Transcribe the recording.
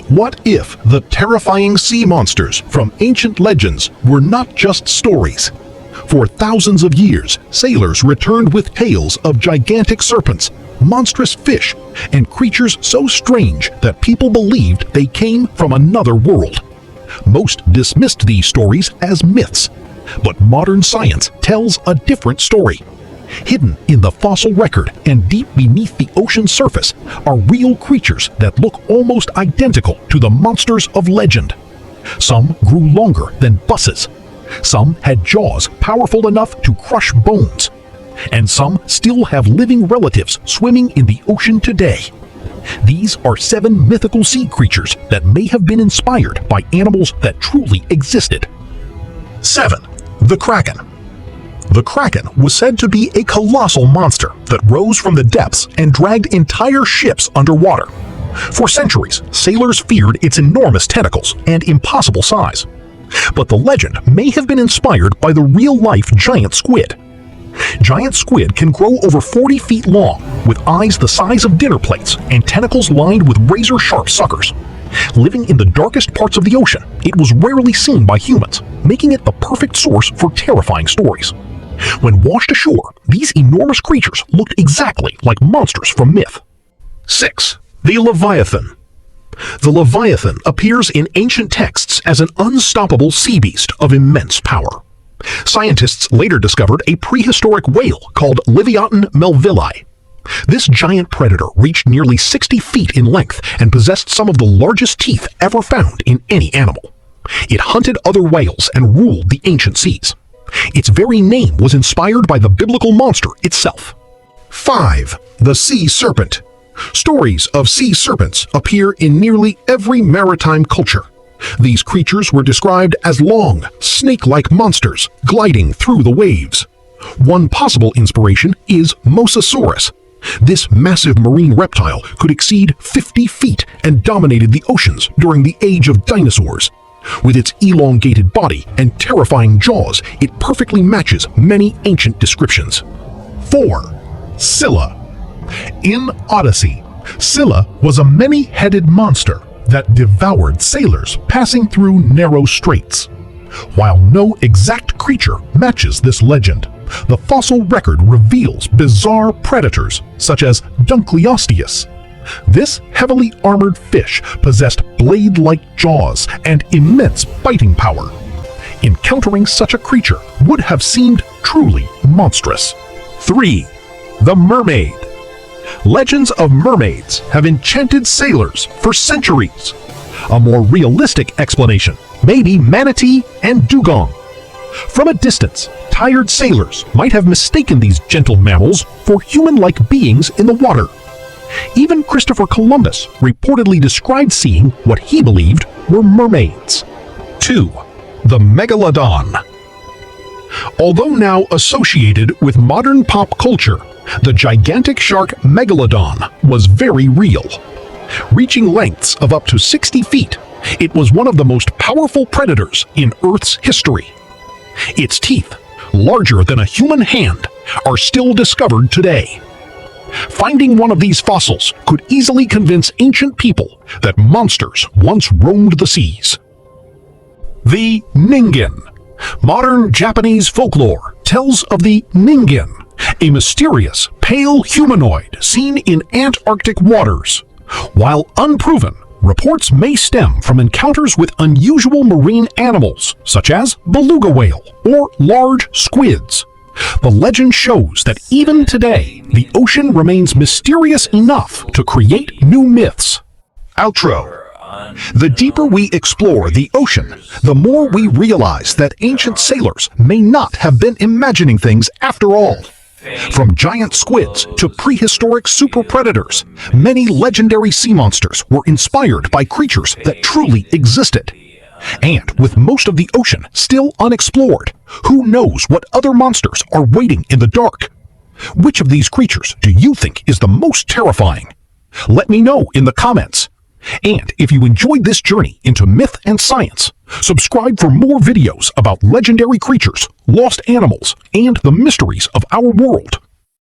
What if the terrifying sea monsters from ancient legends were not just stories? For thousands of years, sailors returned with tales of gigantic serpents, monstrous fish, and creatures so strange that people believed they came from another world. Most dismissed these stories as myths, but modern science tells a different story. Hidden in the fossil record and deep beneath the ocean surface are real creatures that look almost identical to the monsters of legend. Some grew longer than buses. Some had jaws powerful enough to crush bones. And some still have living relatives swimming in the ocean today. These are 7 mythical sea creatures that may have been inspired by animals that truly existed. 7. The Kraken. The Kraken was said to be a colossal monster that rose from the depths and dragged entire ships underwater. For centuries, sailors feared its enormous tentacles and impossible size. But the legend may have been inspired by the real-life giant squid. Giant squid can grow over 40 feet long, with eyes the size of dinner plates and tentacles lined with razor-sharp suckers. Living in the darkest parts of the ocean, it was rarely seen by humans, making it the perfect source for terrifying stories. When washed ashore, these enormous creatures looked exactly like monsters from myth. 6. The Leviathan. The Leviathan appears in ancient texts as an unstoppable sea beast of immense power. Scientists later discovered a prehistoric whale called Leviathan melvilli. This giant predator reached nearly 60 feet in length and possessed some of the largest teeth ever found in any animal. It hunted other whales and ruled the ancient seas. Its very name was inspired by the biblical monster itself. 5. The Sea Serpent. Stories of sea serpents appear in nearly every maritime culture. These creatures were described as long, snake-like monsters gliding through the waves. One possible inspiration is Mosasaurus. This massive marine reptile could exceed 50 feet and dominated the oceans during the age of dinosaurs. With its elongated body and terrifying jaws, it perfectly matches many ancient descriptions. 4. Scylla. In Odyssey, Scylla was a many-headed monster that devoured sailors passing through narrow straits. While no exact creature matches this legend, the fossil record reveals bizarre predators such as Dunkleosteus. This heavily armored fish possessed blade-like jaws and immense biting power. Encountering such a creature would have seemed truly monstrous. 3. The Mermaid. Legends of mermaids have enchanted sailors for centuries. A more realistic explanation may be manatee and dugong. From a distance, tired sailors might have mistaken these gentle mammals for human-like beings in the water. Even Christopher Columbus reportedly described seeing what he believed were mermaids. 2. The Megalodon. Although now associated with modern pop culture, the gigantic shark Megalodon was very real. Reaching lengths of up to 60 feet, it was one of the most powerful predators in Earth's history. Its teeth, larger than a human hand, are still discovered today. Finding one of these fossils could easily convince ancient people that monsters once roamed the seas. The Ningen. Modern Japanese folklore tells of the Ningen, a mysterious, pale humanoid seen in Antarctic waters. While unproven, reports may stem from encounters with unusual marine animals, such as beluga whale or large squids. The legend shows that even today, the ocean remains mysterious enough to create new myths. Outro. The deeper we explore the ocean, the more we realize that ancient sailors may not have been imagining things after all. From giant squids to prehistoric super predators, many legendary sea monsters were inspired by creatures that truly existed. And with most of the ocean still unexplored, who knows what other monsters are waiting in the dark? Which of these creatures do you think is the most terrifying? Let me know in the comments. And if you enjoyed this journey into myth and science, subscribe for more videos about legendary creatures, lost animals, and the mysteries of our world.